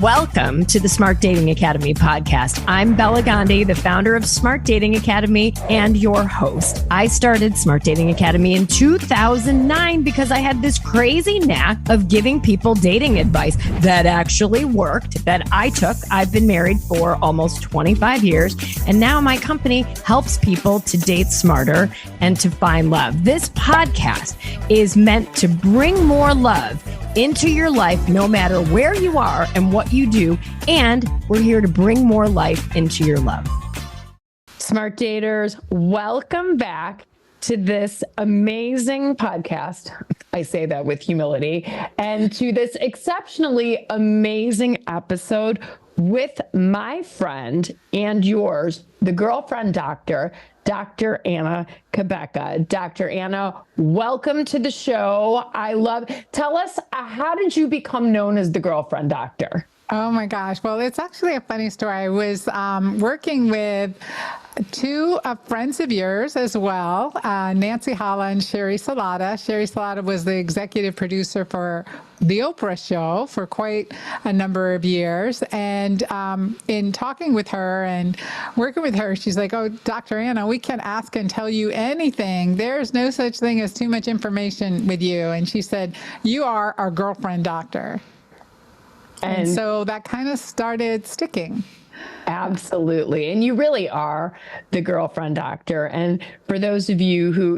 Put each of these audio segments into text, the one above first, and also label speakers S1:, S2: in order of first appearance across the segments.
S1: Welcome to the Smart Dating Academy podcast. I'm Bela Gandhi, the founder of Smart Dating Academy and your host. I started Smart Dating Academy in 2009 because I had this crazy knack of giving people dating advice that actually worked, that I took. I've been married for almost 25 years, and now my company helps people to date smarter and to find love. This podcast is meant to bring more love into your life, no matter where you are and what you do. And we're here to bring more life into your love. Smart daters, welcome back to this amazing podcast. I say that with humility, and to this exceptionally amazing episode with my friend and yours, the girlfriend doctor, Dr. Anna Cabeca. Dr. Anna, welcome to the show. Tell us, how did you become known as the girlfriend doctor?
S2: Oh my gosh. Well, it's actually a funny story. I was working with two friends of yours as well, Nancy Holla and Sherry Salata. Sherry Salata was the executive producer for The Oprah Show for quite a number of years. And in talking with her and working with her, she's like, oh, Dr. Anna, we can ask and tell you anything. There's no such thing as too much information with you. And she said, you are our girlfriend doctor. And so that kind of started sticking.
S1: Absolutely. And you really are the girlfriend doctor. And for those of you who,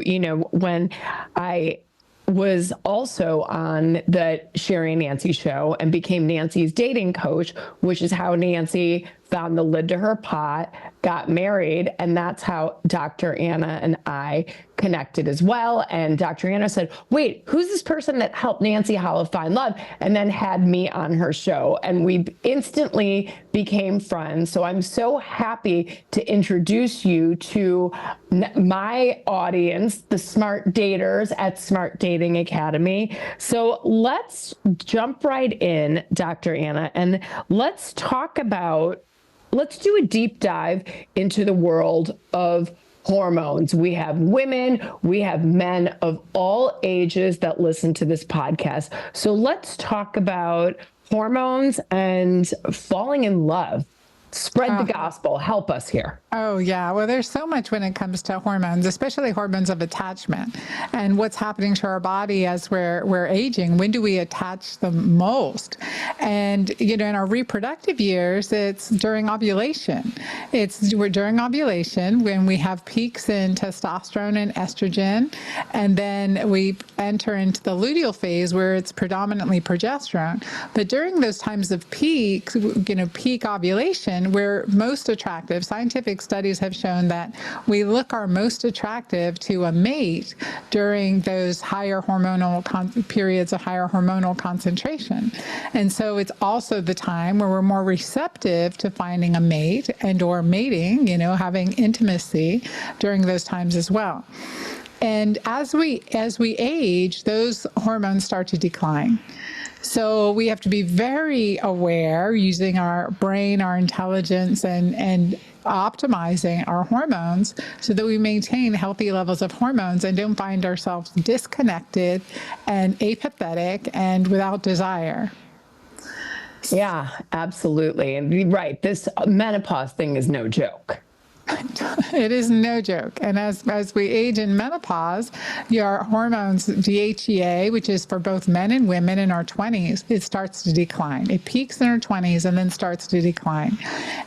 S1: when I was also on the Sherry and Nancy show and became Nancy's dating coach, which is how Nancy found the lid to her pot, got married, and that's how Dr. Anna and I connected as well. And Dr. Anna said, wait, who's this person that helped Nancy Holla find love? And then had me on her show, and we instantly became friends. So I'm so happy to introduce you to my audience, the smart daters at Smart Dating Academy. So let's jump right in, Dr. Anna, and let's do a deep dive into the world of hormones. We have women, we have men of all ages that listen to this podcast. So let's talk about hormones and falling in love. Spread the gospel. Help us here.
S2: Oh, yeah. Well, there's so much when it comes to hormones, especially hormones of attachment and what's happening to our body as we're aging. When do we attach the most? And, in our reproductive years, it's during ovulation. We're during ovulation when we have peaks in testosterone and estrogen. And then we enter into the luteal phase where it's predominantly progesterone. But during those times of peak ovulation, we're most attractive. Scientific studies have shown that we look our most attractive to a mate during those higher hormonal periods of higher hormonal concentration. And so it's also the time where we're more receptive to finding a mate and or mating, having intimacy during those times as well. And as we age, those hormones start to decline. So we have to be very aware, using our brain, our intelligence, and optimizing our hormones so that we maintain healthy levels of hormones and don't find ourselves disconnected and apathetic and without desire.
S1: Yeah, absolutely. And right, this menopause thing is no joke.
S2: It is no joke. And as we age in menopause, your hormones, DHEA, which is for both men and women in our 20s, it starts to decline. It peaks in our 20s and then starts to decline.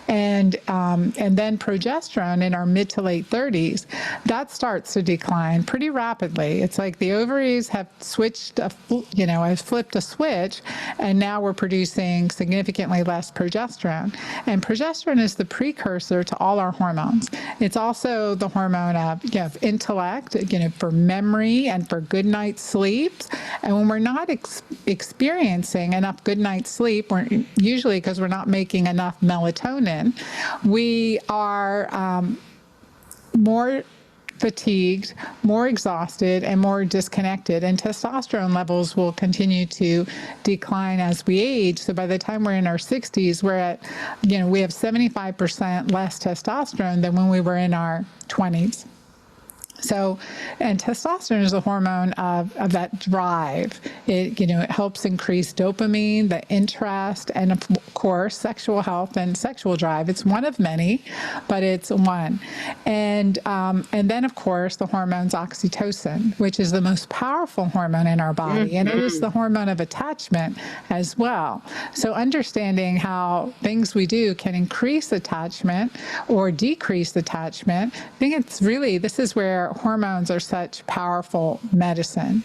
S2: And then progesterone in our mid to late 30s, that starts to decline pretty rapidly. It's like the ovaries have flipped a switch, and now we're producing significantly less progesterone. And progesterone is the precursor to all our hormones. It's also the hormone of intellect, for memory and for good night's sleep. And when we're not experiencing enough good night's sleep, usually because we're not making enough melatonin, we are more fatigued, more exhausted, and more disconnected. And testosterone levels will continue to decline as we age. So by the time we're in our 60s, we're at, we have 75% less testosterone than when we were in our 20s. So, and testosterone is a hormone of that drive. It helps increase dopamine, the interest, and course, sexual health and sexual drive. It's one of many, but it's one. And then, of course, the hormones oxytocin, which is the most powerful hormone in our body, and it is the hormone of attachment as well. So understanding how things we do can increase attachment or decrease attachment, I think it's really, this is where hormones are such powerful medicine.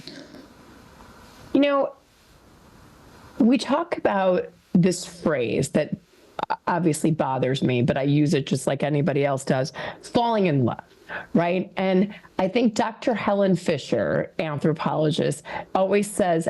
S1: You know, we talk about this phrase that obviously bothers me, but I use it just like anybody else does, falling in love, right? And I think Dr. Helen Fisher, anthropologist, always says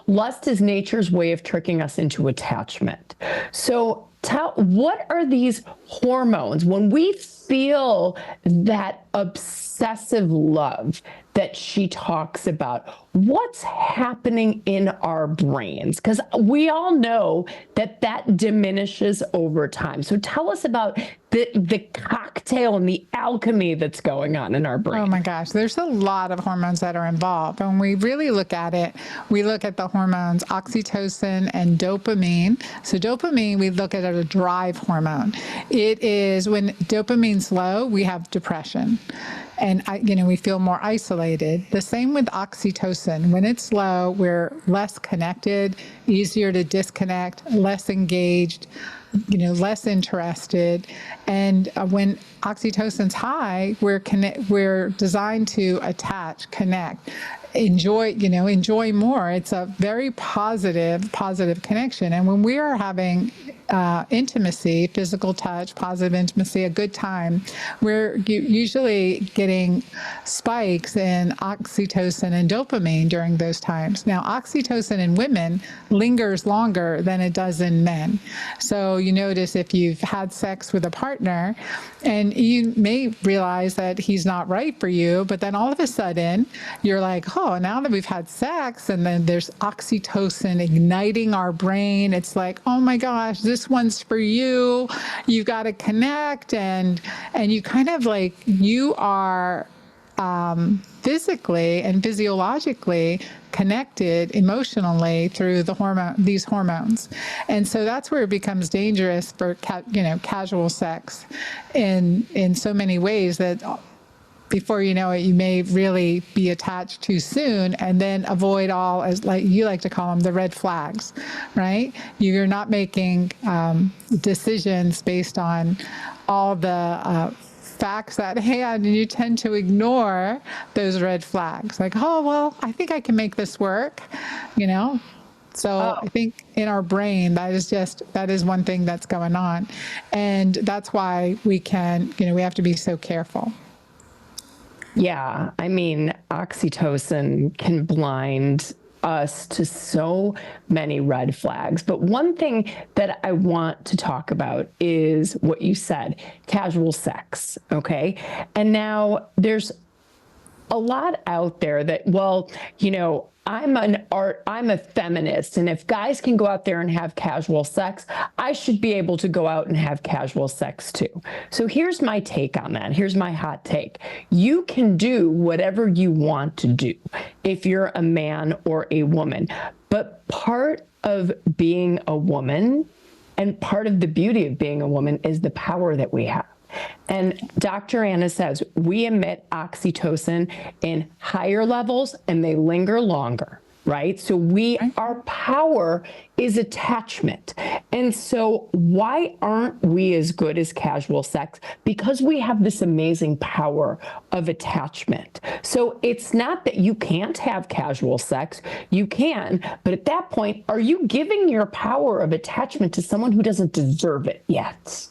S1: lust is nature's way of tricking us into attachment. So what are these hormones when we feel that obsessive love that she talks about? What's happening in our brains? Because we all know that diminishes over time. So tell us about the cocktail and the alchemy that's going on in our brain.
S2: Oh my gosh, there's a lot of hormones that are involved. When we really look at it, we look at the hormones oxytocin and dopamine. So dopamine, we look at it as a drive hormone. It is when dopamine's low, we have depression. And we feel more isolated. The same with oxytocin. When it's low, we're less connected, easier to disconnect, less engaged, less interested. And when oxytocin's high, we're designed to attach, connect, enjoy more. It's a very positive connection. And when we are having intimacy, physical touch, positive intimacy, a good time, we're usually getting spikes in oxytocin and dopamine during those times. Now, oxytocin in women lingers longer than it does in men. So you notice if you've had sex with a partner and you may realize that he's not right for you, but then all of a sudden you're like, oh, now that we've had sex, and then there's oxytocin igniting our brain. It's like, oh my gosh, this one's for you. You got to connect, and you kind of like, you are physically and physiologically connected emotionally through these hormones. And so that's where it becomes dangerous for casual sex in so many ways that before you know it, you may really be attached too soon, and then avoid all, as like you like to call them, the red flags, right? You're not making decisions based on all the facts at hand, and you tend to ignore those red flags. Like, oh, well, I think I can make this work, So I think in our brain, that is one thing that's going on. And that's why we have to be so careful.
S1: Yeah, I mean, oxytocin can blind us to so many red flags. But one thing that I want to talk about is what you said, casual sex, okay? And now there's a lot out there that, well, I'm a feminist, and if guys can go out there and have casual sex, I should be able to go out and have casual sex too. So here's my take on that. Here's my hot take. You can do whatever you want to do if you're a man or a woman, but part of being a woman and part of the beauty of being a woman is the power that we have. And Dr. Anna says we emit oxytocin in higher levels and they linger longer, right? So our power is attachment. And so why aren't we as good as casual sex? Because we have this amazing power of attachment. So it's not that you can't have casual sex, you can, but at that point, are you giving your power of attachment to someone who doesn't deserve it yet?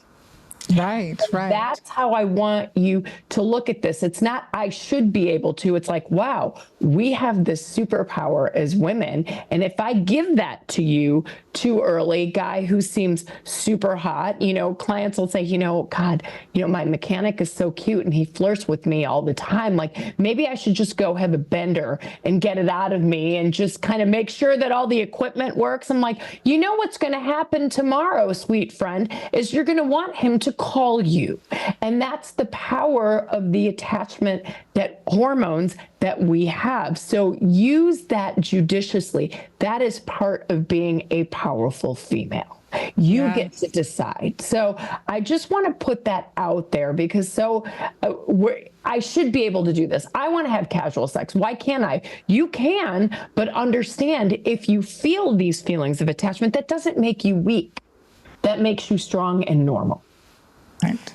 S2: Right.
S1: That's how I want you to look at this. It's not, I should be able to. It's like, wow, we have this superpower as women. And if I give that to you too early, guy who seems super hot, clients will say, God, my mechanic is so cute and he flirts with me all the time. Like, maybe I should just go have a bender and get it out of me and just kind of make sure that all the equipment works. I'm like, what's going to happen tomorrow, sweet friend, is you're going to want him to call you. And that's the power of the attachment that hormones that we have. So use that judiciously. That is part of being a powerful female. You get to decide. So I just want to put that out there because I should be able to do this. I want to have casual sex. Why can't I? You can, but understand if you feel these feelings of attachment, that doesn't make you weak. That makes you strong and normal.
S2: Right.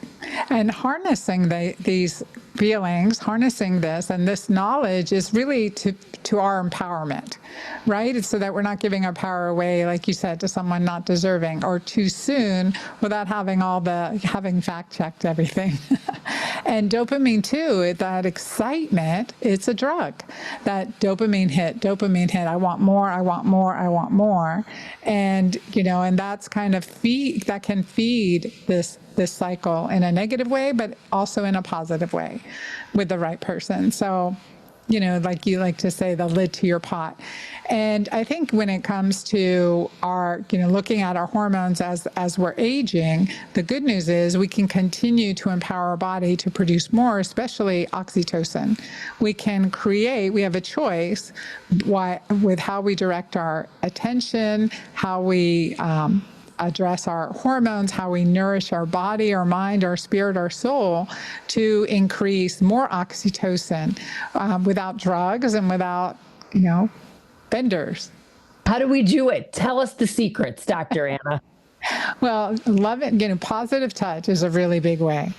S2: And harnessing these feelings, harnessing this and this knowledge is really to our empowerment, right? It's so that we're not giving our power away, like you said, to someone not deserving or too soon without having fact checked everything. And dopamine too, that excitement, it's a drug. That dopamine hit, I want more, I want more, I want more. And, and that's kind of that can feed this cycle in a negative way, but also in a positive way with the right person. So, like you like to say, the lid to your pot. And I think when it comes to our, looking at our hormones as we're aging, the good news is we can continue to empower our body to produce more, especially oxytocin. We have a choice with how we direct our attention, how we address our hormones, how we nourish our body, our mind, our spirit, our soul to increase more oxytocin without drugs and without, benders.
S1: How do we do it? Tell us the secrets, Dr. Anna.
S2: Well, love it. Positive touch is a really big way.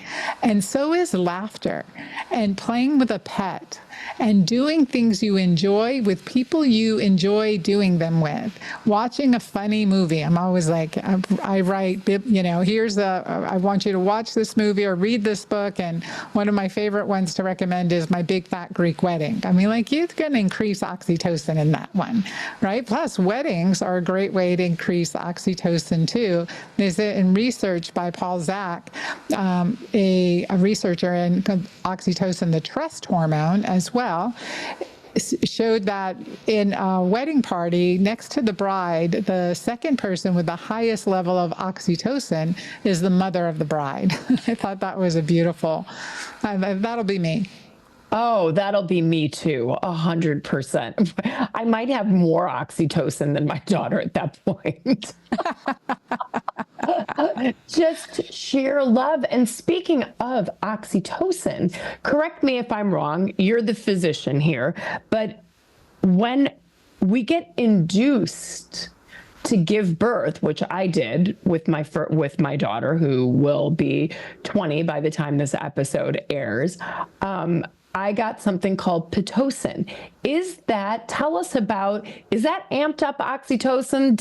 S2: And so is laughter and playing with a pet and doing things you enjoy with people you enjoy doing them with. Watching a funny movie. I'm always like, I write, I want you to watch this movie or read this book. And one of my favorite ones to recommend is My Big Fat Greek Wedding. I mean, you're going to increase oxytocin in that one, right? Plus, weddings are a great way to increase oxytocin too. There's in research by Paul Zak, a researcher in oxytocin, the trust hormone as well, showed that in a wedding party next to the bride, the second person with the highest level of oxytocin is the mother of the bride. I thought that was a beautiful, that'll be me.
S1: Oh, that'll be me too, 100%. I might have more oxytocin than my daughter at that point. Just sheer love. And speaking of oxytocin, correct me if I'm wrong, you're the physician here, but when we get induced to give birth, which I did with my daughter, who will be 20 by the time this episode airs, I got something called Pitocin. Tell us about, is that amped up oxytocin?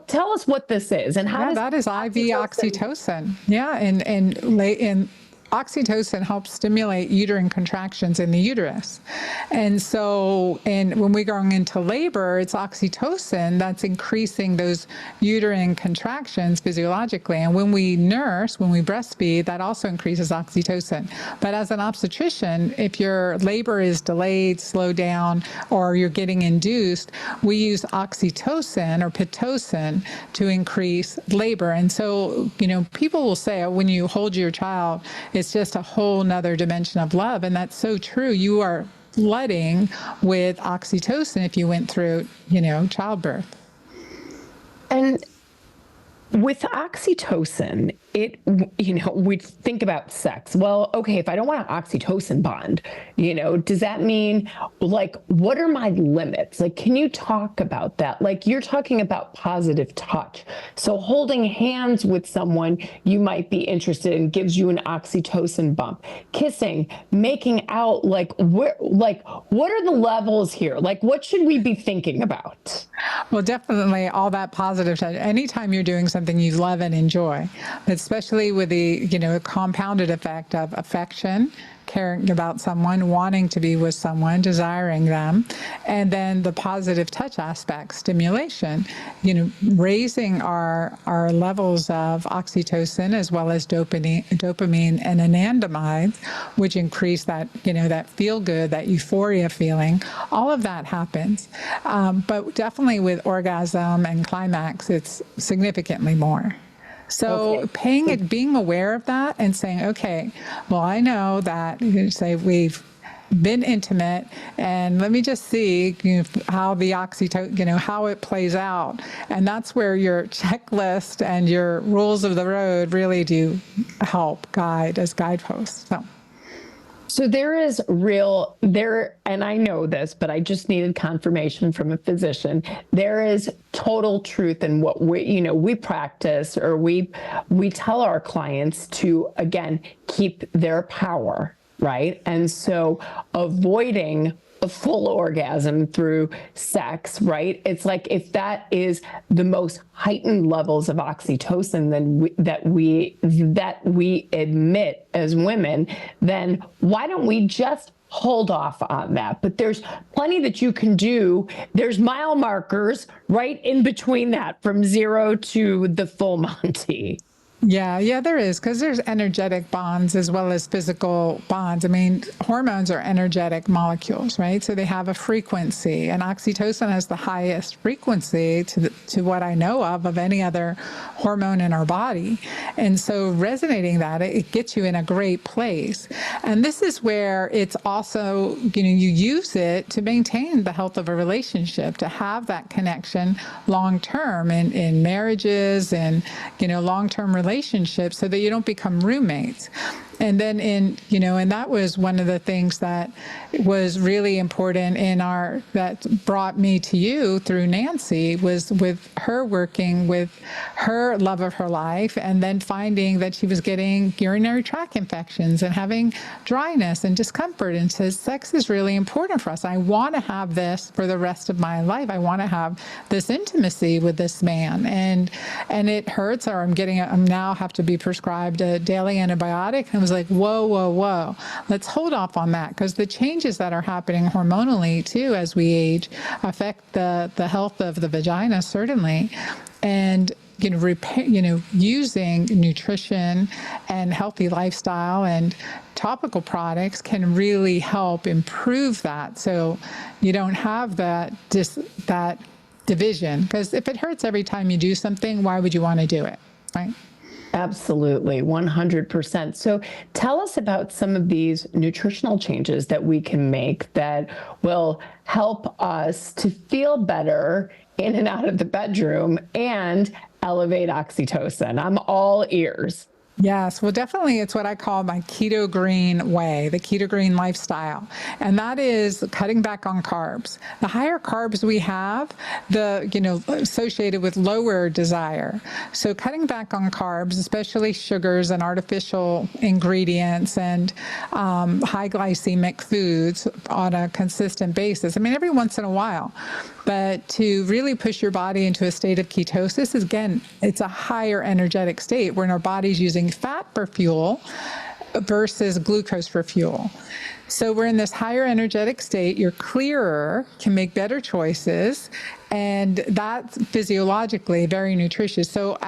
S1: Tell us what this is and how
S2: that is IV oxytocin. Yeah, and oxytocin helps stimulate uterine contractions in the uterus. And when we're going into labor, it's oxytocin that's increasing those uterine contractions physiologically. And when we breastfeed, that also increases oxytocin. But as an obstetrician, if your labor is delayed, slowed down, or you're getting induced, we use oxytocin or Pitocin to increase labor. And so, people will say when you hold your child, it's just a whole nother dimension of love. And that's so true. You are flooding with oxytocin if you went through, childbirth. And
S1: with oxytocin, we think about sex. Well, okay, if I don't want an oxytocin bond, does that mean, what are my limits? Can you talk about that? You're talking about positive touch. So holding hands with someone you might be interested in gives you an oxytocin bump. Kissing, making out, what are the levels here? What should we be thinking about?
S2: Well, definitely all that positive touch. Anytime you're doing something you love and enjoy, especially with the compounded effect of affection, caring about someone, wanting to be with someone, desiring them, and then the positive touch aspect, stimulation, raising our levels of oxytocin as well as dopamine and anandamides, which increase that, that feel good, that euphoria feeling. All of that happens. But definitely with orgasm and climax, it's significantly more. So being aware of that and saying, okay, well, I know that, say we've been intimate, and let me just see how the oxytocin, how it plays out. And that's where your checklist and your rules of the road really do help guide as guideposts.
S1: So and I know this, but I just needed confirmation from a physician. There is total truth in what we practice, or we tell our clients to, again, keep their power, right? And so avoiding a full orgasm through sex, right? It's like, if that is the most heightened levels of oxytocin that we admit as women, then why don't we just hold off on that? But there's plenty that you can do. There's mile markers right in between that, from 0 to the full Monty.
S2: Yeah, there is, because there's energetic bonds as well as physical bonds. I mean, hormones are energetic molecules, right? So they have a frequency, and oxytocin has the highest frequency to what I know of any other hormone in our body. And so resonating that, it gets you in a great place. And this is where it's also, you use it to maintain the health of a relationship, to have that connection long term in marriages and, long-term relationships, so that you don't become roommates. And then and that was one of the things that was really important that brought me to you through Nancy, was with her working with her love of her life, and then finding that she was getting urinary tract infections and having dryness and discomfort, and says, sex is really important for us. I want to have this for the rest of my life. I want to have this intimacy with this man, and it hurts, or I'm now have to be prescribed a daily antibiotic. And I was like, whoa, let's hold off on that, because the changes that are happening hormonally too as we age affect the health of the vagina, certainly. And using nutrition and healthy lifestyle and topical products can really help improve that, so you don't have that division. Because if it hurts every time you do something, why would you want to do it, right?
S1: Absolutely, 100%. So tell us about some of these nutritional changes that we can make that will help us to feel better in and out of the bedroom and elevate oxytocin. I'm all ears.
S2: Yes, well, definitely it's what I call my keto green way, the keto green lifestyle. And that is cutting back on carbs. The higher carbs we have, associated with lower desire. So cutting back on carbs, especially sugars and artificial ingredients and high glycemic foods on a consistent basis. I mean, every once in a while. But to really push your body into a state of ketosis, again, it's a higher energetic state where our body's using fat for fuel versus glucose for fuel. So we're in this higher energetic state. You're clearer, can make better choices, and that's physiologically very nutritious. So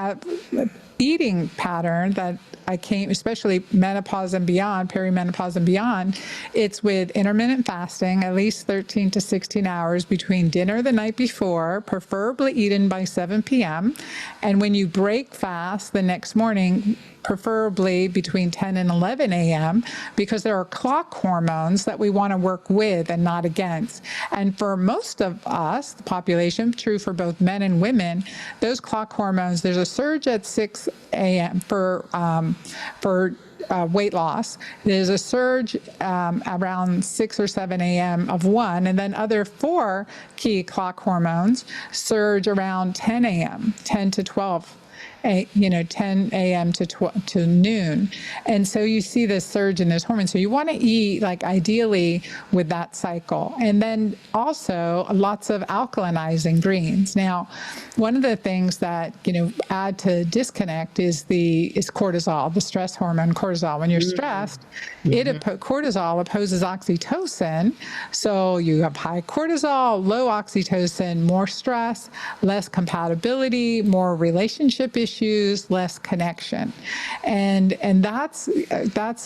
S2: eating pattern that I came, especially menopause and beyond, perimenopause and beyond, it's with intermittent fasting, at least 13 to 16 hours between dinner the night before, preferably eaten by 7 p.m. And when you break fast the next morning, preferably between 10 and 11 a.m., because there are clock hormones that we want to work with and not against. And for most of us, the population, true for both men and women, those clock hormones, there's a surge at 6 a.m. for weight loss. There's a surge around 6 or 7 a.m. of one, and then other 4 key clock hormones surge around 10 a.m., 10 to 12. 10 a.m. to noon. And so you see this surge in those hormones. So you want to eat ideally with that cycle. And then also lots of alkalinizing greens. Now, one of the things that, add to disconnect is cortisol, the stress hormone cortisol. When you're stressed, cortisol opposes oxytocin. So you have high cortisol, low oxytocin, more stress, less compatibility, more relationship issues, issues, less connection. And that's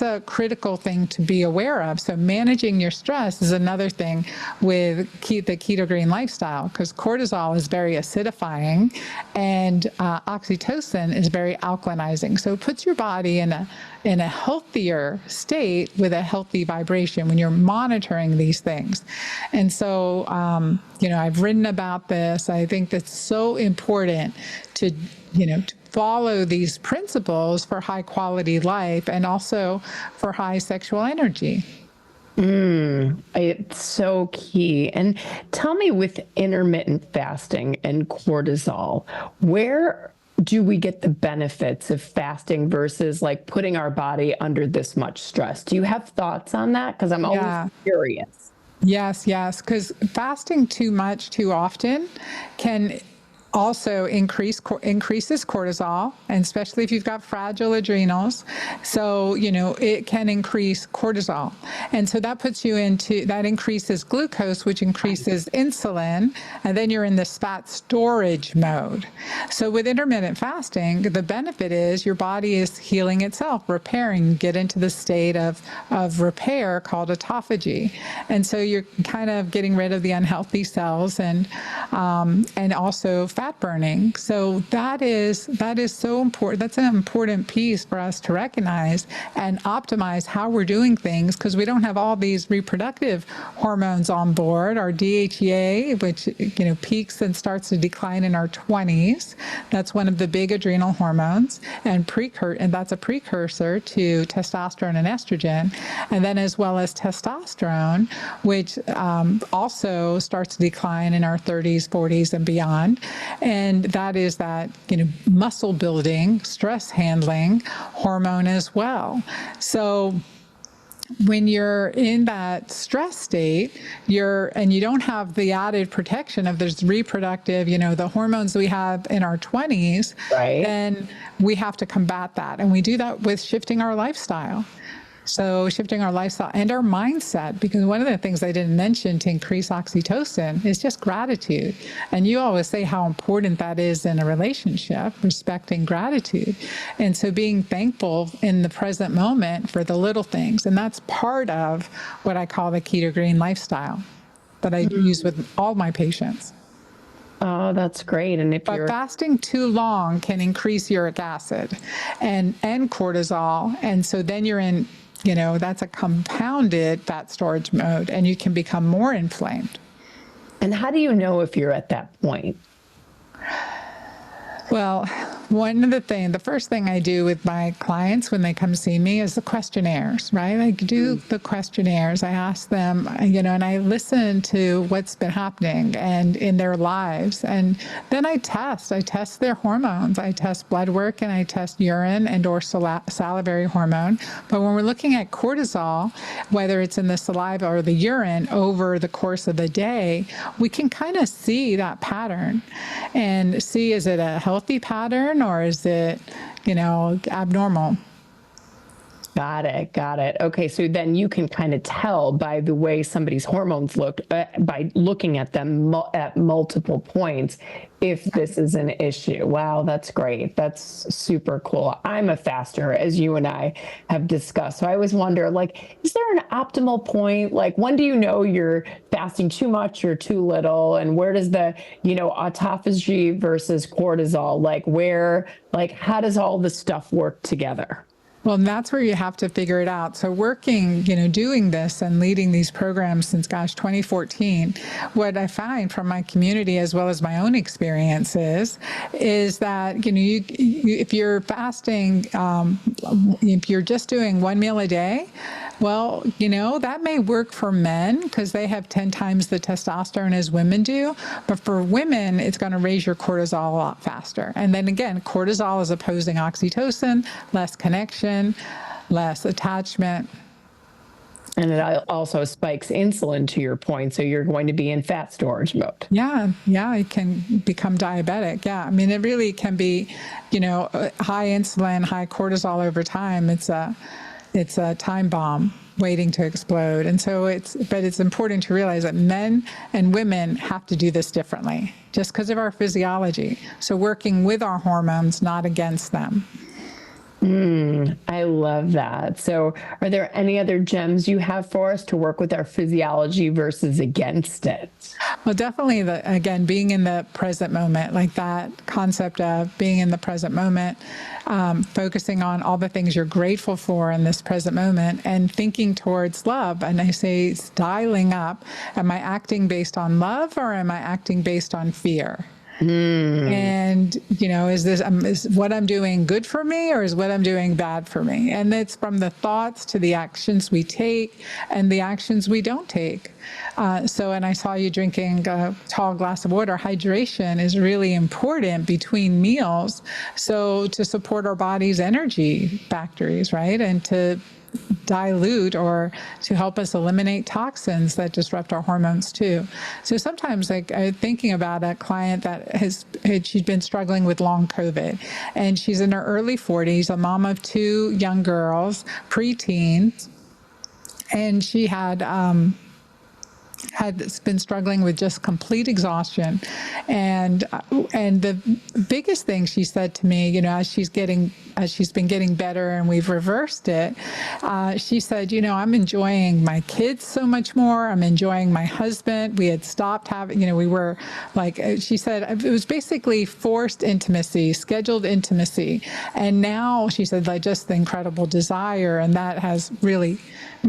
S2: a critical thing to be aware of. So managing your stress is another thing with the ketogene lifestyle, because cortisol is very acidifying and oxytocin is very alkalinizing. So it puts your body in a healthier state with a healthy vibration when you're monitoring these things. And so, I've written about this. I think that's so important to follow these principles for high quality life and also for high sexual energy.
S1: It's so key. And tell me, with intermittent fasting and cortisol, where do we get the benefits of fasting versus like putting our body under this much stress? Do you have thoughts on that? Because I'm always curious.
S2: Yes, because fasting too much too often can also increases cortisol, and especially if you've got fragile adrenals. So, it can increase cortisol. And so that increases glucose, which increases insulin, and then you're in this fat storage mode. So with intermittent fasting, the benefit is your body is healing itself, repairing, get into the state of repair called autophagy. And so you're kind of getting rid of the unhealthy cells and also fat burning. So that is so important. That's an important piece for us to recognize and optimize how we're doing things, because we don't have all these reproductive hormones on board. Our DHEA, which peaks and starts to decline in our 20s. That's one of the big adrenal hormones, and that's a precursor to testosterone and estrogen, and then as well as testosterone, which also starts to decline in our 30s, 40s, and beyond. And that is that, muscle building, stress handling hormone as well. So when you're in that stress state, and you don't have the added protection of this reproductive, the hormones we have in our 20s,
S1: right,
S2: then we have to combat that. And we do that with shifting our lifestyle. So shifting our lifestyle and our mindset, because one of the things I didn't mention to increase oxytocin is just gratitude. And you always say how important that is in a relationship, respecting gratitude. And so being thankful in the present moment for the little things. And that's part of what I call the ketogene lifestyle that I use with all my patients.
S1: Oh, that's great. And
S2: But fasting too long can increase uric acid and cortisol. And so then you're in, that's a compounded fat storage mode, and you can become more inflamed.
S1: And how do you know if you're at that point?
S2: Well, the first thing I do with my clients when they come see me is the questionnaires, right? I do the questionnaires. I ask them, and I listen to what's been happening and in their lives. And then I test their hormones. I test blood work and I test urine and or salivary hormone. But when we're looking at cortisol, whether it's in the saliva or the urine over the course of the day, we can kind of see that pattern and see, is it a healthy pattern or is it, abnormal?
S1: Got it. Okay, so then you can kind of tell by the way somebody's hormones look, by looking at them at multiple points, if this is an issue. Wow, that's great. That's super cool. I'm a faster, as you and I have discussed. So I always wonder, is there an optimal point? When do you know you're fasting too much or too little? And where does the, autophagy versus cortisol, how does all this stuff work together?
S2: Well, and that's where you have to figure it out. So working, doing this and leading these programs since, 2014, what I find from my community as well as my own experiences is that, if you're fasting, if you're just doing one meal a day, well, that may work for men because they have 10 times the testosterone as women do. But for women, it's going to raise your cortisol a lot faster. And then again, cortisol is opposing oxytocin, less connection, less attachment.
S1: And it also spikes insulin, to your point. So you're going to be in fat storage mode.
S2: Yeah, it can become diabetic. Yeah, I mean, it really can be, high insulin, high cortisol over time. It's a time bomb. waiting to explode. And so it's important to realize that men and women have to do this differently just because of our physiology. So working with our hormones, not against them.
S1: I love that. So are there any other gems you have for us to work with our physiology versus against it?
S2: Well, definitely, again, being in the present moment, like that concept of being in the present moment, focusing on all the things you're grateful for in this present moment and thinking towards love. And I say, dialing up, am I acting based on love or am I acting based on fear? And, is what I'm doing good for me or is what I'm doing bad for me? And it's from the thoughts to the actions we take and the actions we don't take. And I saw you drinking a tall glass of water. Hydration is really important between meals. So to support our body's energy factories, right? And to dilute or to help us eliminate toxins that disrupt our hormones too. So sometimes, like, I'm thinking about a client that she'd been struggling with long COVID, and she's in her early 40s, a mom of 2 young girls, preteens, and she had been struggling with just complete exhaustion. And the biggest thing she said to me, as she's been getting better and we've reversed it, she said, I'm enjoying my kids so much more. I'm enjoying my husband. We had stopped having, we were like, she said, it was basically forced intimacy, scheduled intimacy. And now she said, like, just the incredible desire. And that has really,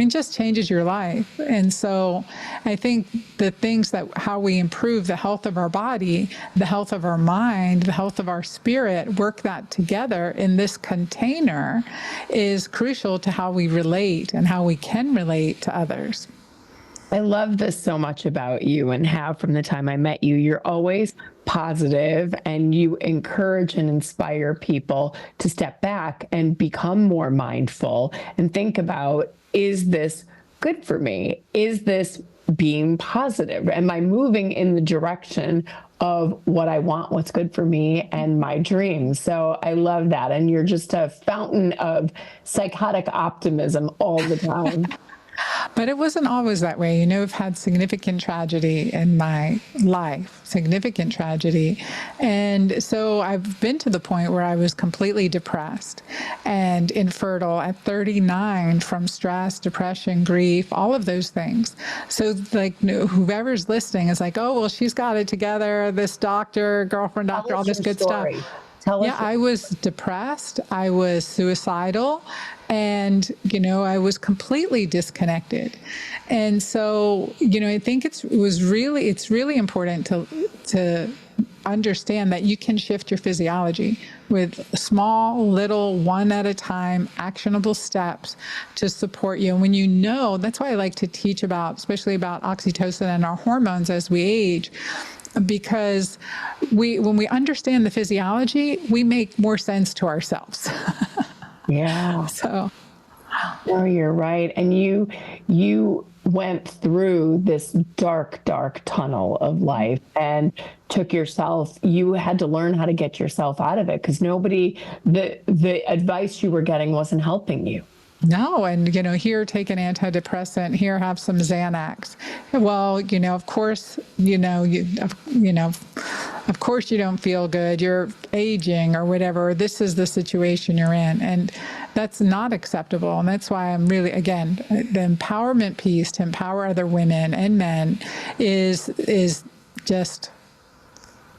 S2: just changes your life. And so I think the things how we improve the health of our body, the health of our mind, the health of our spirit, work that together in this container is crucial to how we relate and how we can relate to others.
S1: I love this so much about you, and how from the time I met you, you're always positive and you encourage and inspire people to step back and become more mindful and think about, is this good for me? Is this being positive? Am I moving in the direction of what I want, what's good for me and my dreams? So I love that. And you're just a fountain of psychotic optimism all the time.
S2: But it wasn't always that way. I've had significant tragedy in my life, significant tragedy. And so I've been to the point where I was completely depressed and infertile at 39 from stress, depression, grief, all of those things. So like whoever's listening is like, oh, well, she's got it together, this doctor, girlfriend doctor, all this good stuff. Yeah, I was depressed. I was suicidal. And, I was completely disconnected. And so, I think it's really important to understand that you can shift your physiology with small, little, one at a time, actionable steps to support you. And when that's why I like to teach especially about oxytocin and our hormones as we age. Because when we understand the physiology, we make more sense to ourselves.
S1: Yeah.
S2: So.
S1: No, you're right. And you went through this dark, dark tunnel of life and you had to learn how to get yourself out of it, because the advice you were getting wasn't helping you.
S2: No, and here, take an antidepressant. Here, have some Xanax. Well, of course, of course you don't feel good. You're aging or whatever. This is the situation you're in, and that's not acceptable. And that's why I'm really, again, the empowerment piece to empower other women and men is just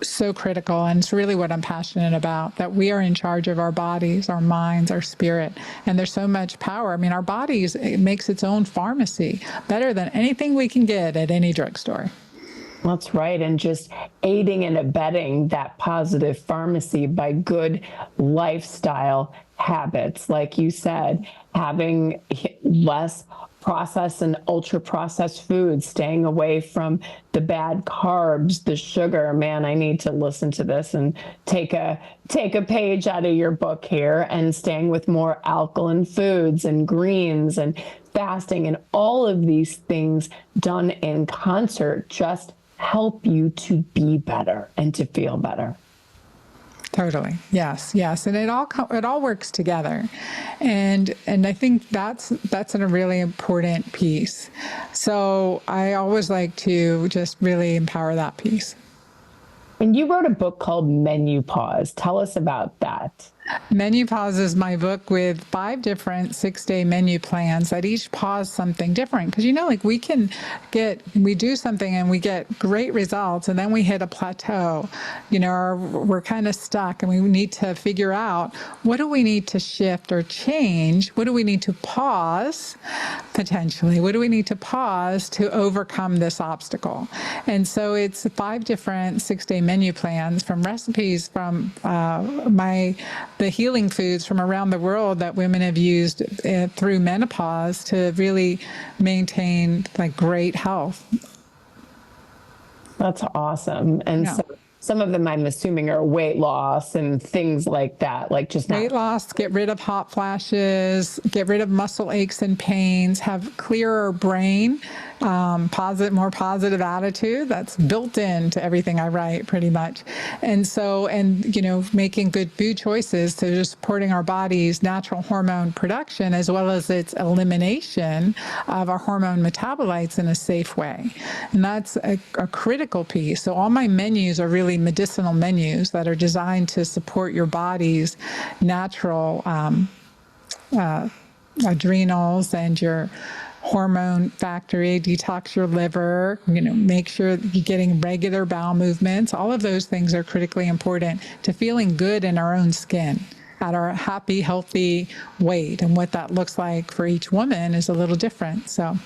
S2: so critical, and it's really what I'm passionate about, that we are in charge of our bodies, our minds, our spirit, and there's so much power. Our bodies, it makes its own pharmacy, better than anything we can get at any drugstore.
S1: That's right. And just aiding and abetting that positive pharmacy by good lifestyle habits, like you said, having less processed and ultra processed foods, staying away from the bad carbs, the sugar. Man, I need to listen to this and take a page out of your book here, and staying with more alkaline foods and greens and fasting, and all of these things done in concert just help you to be better and to feel better.
S2: Totally. Yes. Yes. And it all works together. And I think that's a really important piece. So I always like to just really empower that piece.
S1: And you wrote a book called Menu Pause. Tell us about that.
S2: Menu Pause is my book with 5 different 6-day menu plans that each pause something different. Because, like we do something and we get great results and then we hit a plateau, or we're kind of stuck and we need to figure out what do we need to shift or change? What do we need to pause potentially? What do we need to pause to overcome this obstacle? And so it's 5 different 6-day menu plans from recipes from the healing foods from around the world that women have used through menopause to really maintain like great health.
S1: That's awesome. And
S2: Yeah.
S1: so some of them I'm assuming are weight loss and things like that, like just
S2: Weight loss, get rid of hot flashes, get rid of muscle aches and pains, have clearer brain, more positive attitude. That's built into everything I write pretty much. And so, making good food choices, so just supporting our body's natural hormone production as well as its elimination of our hormone metabolites in a safe way. And that's a critical piece. So all my menus are really medicinal menus that are designed to support your body's natural adrenals and your hormone factory, detox your liver, make sure that you're getting regular bowel movements. All of those things are critically important to feeling good in our own skin at our happy, healthy weight. And what that looks like for each woman is a little different. So.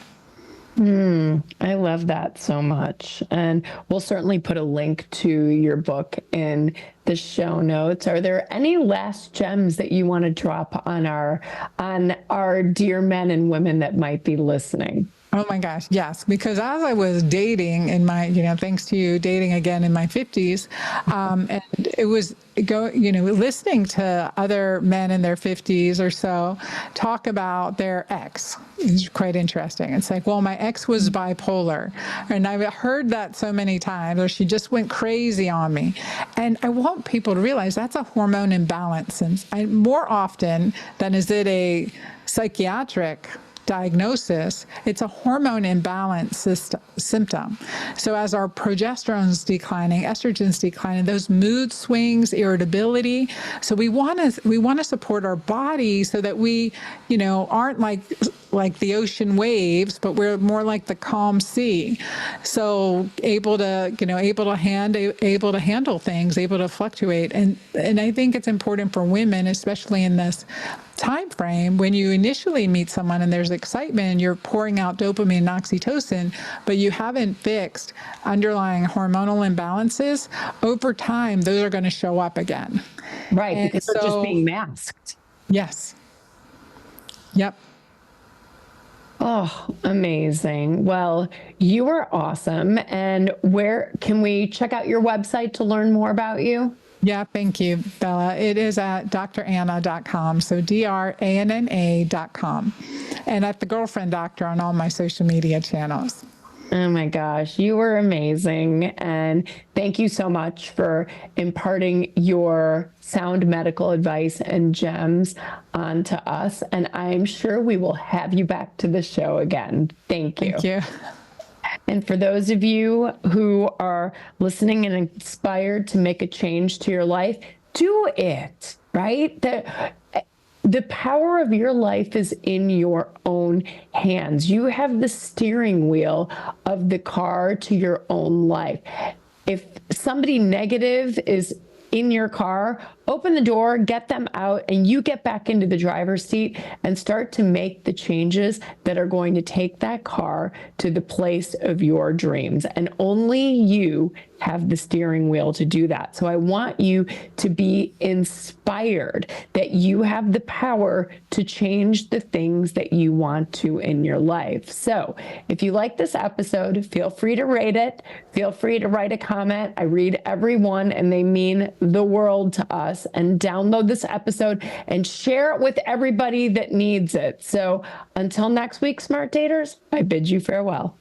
S1: I love that so much. And we'll certainly put a link to your book in the show notes. Are there any last gems that you want to drop on our dear men and women that might be listening?
S2: Oh my gosh, yes. Because as I was dating in my, thanks to you, dating again in my 50s, and it was listening to other men in their 50s or so talk about their ex is quite interesting. It's like, well, my ex was bipolar, and I've heard that so many times, or she just went crazy on me. And I want people to realize that's a hormone imbalance. And more often than is it a psychiatric diagnosis, it's a hormone imbalance symptom. So as our progesterone's declining, estrogen's declining, those mood swings, irritability. So we want to support our body so that we, aren't like the ocean waves, but we're more like the calm sea. So able to handle things, able to fluctuate. And I think it's important for women, especially in this time frame, when you initially meet someone and there's excitement and you're pouring out dopamine and oxytocin, but you haven't fixed underlying hormonal imbalances, over time, those are going to show up again.
S1: Right, and because they're just being masked.
S2: Yes. Yep.
S1: Oh, amazing. Well, you are awesome. And where can we check out your website to learn more about you?
S2: Yeah, thank you, Bella. It is at dranna.com, so DRANNA.com, and at The Girlfriend Doctor on all my social media channels.
S1: Oh my gosh, you were amazing. And thank you so much for imparting your sound medical advice and gems onto us. And I'm sure we will have you back to the show again. Thank you.
S2: Thank you.
S1: And for those of you who are listening and inspired to make a change to your life, do it, right? The power of your life is in your own hands. You have the steering wheel of the car to your own life. If somebody negative is in your car, open the door, get them out, and you get back into the driver's seat and start to make the changes that are going to take that car to the place of your dreams. And only you have the steering wheel to do that. So I want you to be inspired that you have the power to change the things that you want to in your life. So if you like this episode, feel free to rate it. Feel free to write a comment. I read every one and they mean the world to us. And download this episode and share it with everybody that needs it. So until next week, Smart Daters, I bid you farewell.